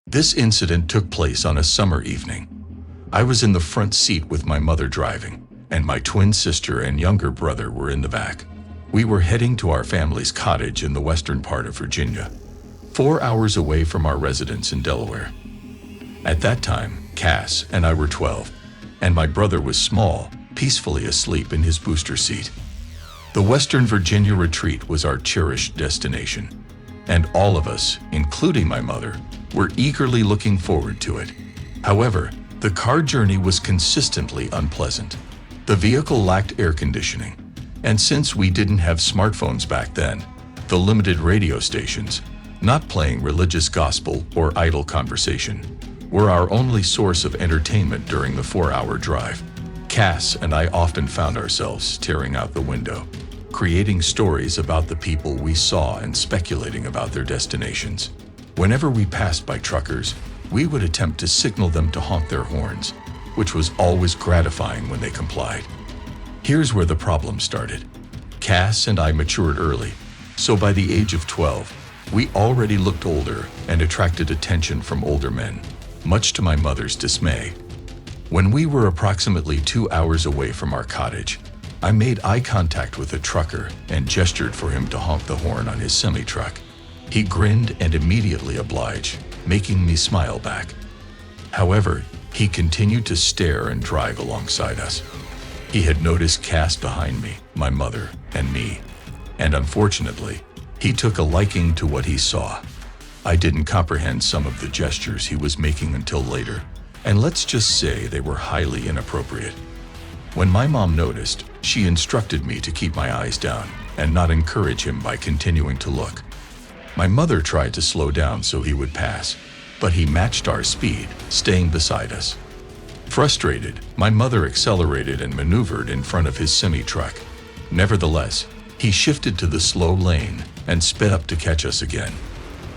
This incident took place on a summer evening. I was in the front seat with my mother driving, and my twin sister and younger brother were in the back. We were heading to our family's cottage in the western part of Virginia, 4 hours away from our residence in Delaware. At that time, Cass and I were 12, and my brother was small, peacefully asleep in his booster seat. The Western Virginia retreat was our cherished destination, and all of us, including my mother, were eagerly looking forward to it. However, the car journey was consistently unpleasant. The vehicle lacked air conditioning, and since we didn't have smartphones back then, the limited radio stations, not playing religious gospel or idle conversation, were our only source of entertainment during the 4-hour drive. Cass and I often found ourselves staring out the window, creating stories about the people we saw and speculating about their destinations. Whenever we passed by truckers, we would attempt to signal them to honk their horns, which was always gratifying when they complied. Here's where the problem started. Cass and I matured early, so by the age of 12, we already looked older and attracted attention from older men, much to my mother's dismay. When we were approximately 2 hours away from our cottage, I made eye contact with a trucker and gestured for him to honk the horn on his semi-truck. He grinned and immediately obliged, making me smile back. However, he continued to stare and drive alongside us. He had noticed Cass behind me, my mother, and me, and unfortunately, he took a liking to what he saw. I didn't comprehend some of the gestures he was making until later, and let's just say they were highly inappropriate. When my mom noticed, she instructed me to keep my eyes down and not encourage him by continuing to look. My mother tried to slow down so he would pass, but he matched our speed, staying beside us. Frustrated, my mother accelerated and maneuvered in front of his semi-truck. Nevertheless, he shifted to the slow lane and sped up to catch us again.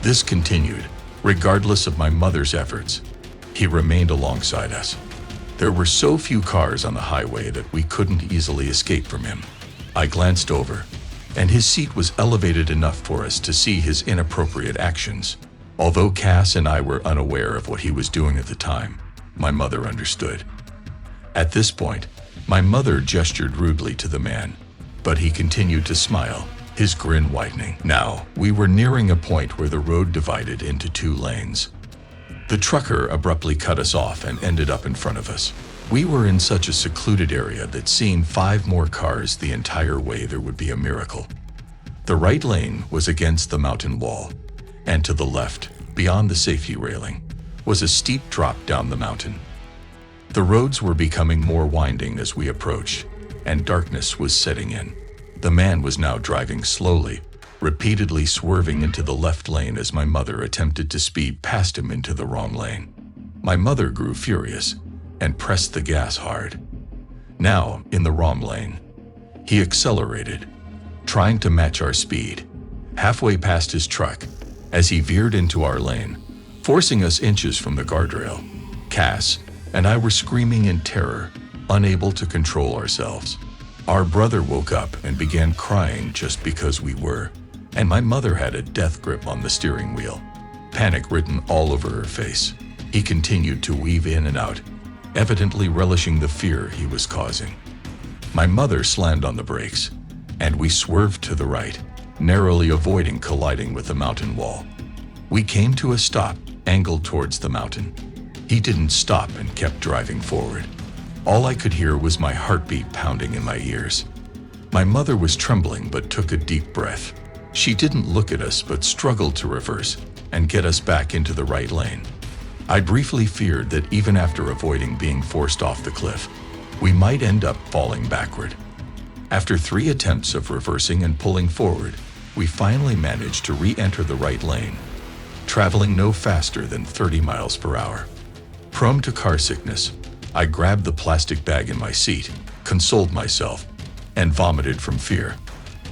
This continued, regardless of my mother's efforts. He remained alongside us. There were so few cars on the highway that we couldn't easily escape from him. I glanced over, and his seat was elevated enough for us to see his inappropriate actions. Although Cass and I were unaware of what he was doing at the time, my mother understood. At this point, my mother gestured rudely to the man, but he continued to smile, his grin widening. Now, we were nearing a point where the road divided into 2 lanes. The trucker abruptly cut us off and ended up in front of us. We were in such a secluded area that seeing 5 more cars the entire way there would be a miracle. The right lane was against the mountain wall, and to the left, beyond the safety railing, was a steep drop down the mountain. The roads were becoming more winding as we approached, and darkness was setting in. The man was now driving slowly, repeatedly swerving into the left lane as my mother attempted to speed past him into the wrong lane. My mother grew furious and pressed the gas hard. Now, in the wrong lane, he accelerated, trying to match our speed. Halfway past his truck, as he veered into our lane, forcing us inches from the guardrail, Cass and I were screaming in terror, unable to control ourselves. Our brother woke up and began crying just because we were, and my mother had a death grip on the steering wheel, panic written all over her face. He continued to weave in and out, evidently relishing the fear he was causing. My mother slammed on the brakes, and we swerved to the right, narrowly avoiding colliding with the mountain wall. We came to a stop, angled towards the mountain. He didn't stop and kept driving forward. All I could hear was my heartbeat pounding in my ears. My mother was trembling but took a deep breath. She didn't look at us but struggled to reverse and get us back into the right lane. I briefly feared that even after avoiding being forced off the cliff, we might end up falling backward. After 3 attempts of reversing and pulling forward, we finally managed to re-enter the right lane, traveling no faster than 30 miles per hour. Prone to car sickness, I grabbed the plastic bag in my seat, consoled myself, and vomited from fear.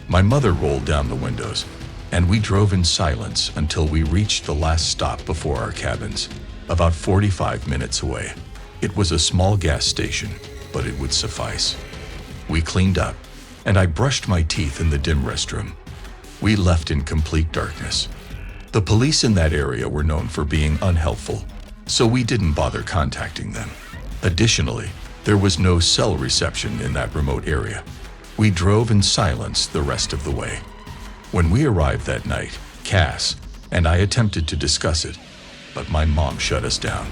My mother rolled down the windows, and we drove in silence until we reached the last stop before our cabins, about 45 minutes away. It was a small gas station, but it would suffice. We cleaned up, and I brushed my teeth in the dim restroom. We left in complete darkness. The police in that area were known for being unhelpful, so we didn't bother contacting them. Additionally, there was no cell reception in that remote area. We drove in silence the rest of the way. When we arrived that night, Cass and I attempted to discuss it, but my mom shut us down.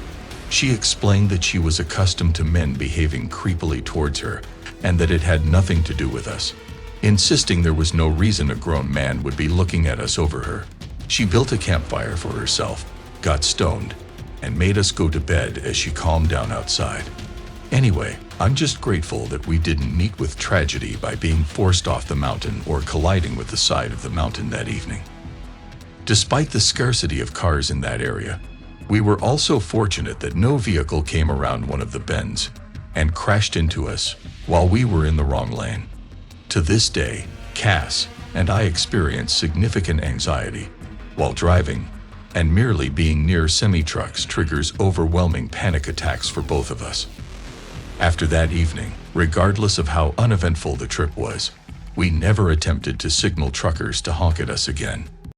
She explained that she was accustomed to men behaving creepily towards her and that it had nothing to do with us, insisting there was no reason a grown man would be looking at us over her. She built a campfire for herself, got stoned, and made us go to bed as she calmed down outside. Anyway, I'm just grateful that we didn't meet with tragedy by being forced off the mountain or colliding with the side of the mountain that evening. Despite the scarcity of cars in that area, we were also fortunate that no vehicle came around one of the bends and crashed into us while we were in the wrong lane. To this day, Cass and I experience significant anxiety while driving, and merely being near semi-trucks triggers overwhelming panic attacks for both of us. After that evening, regardless of how uneventful the trip was, we never attempted to signal truckers to honk at us again.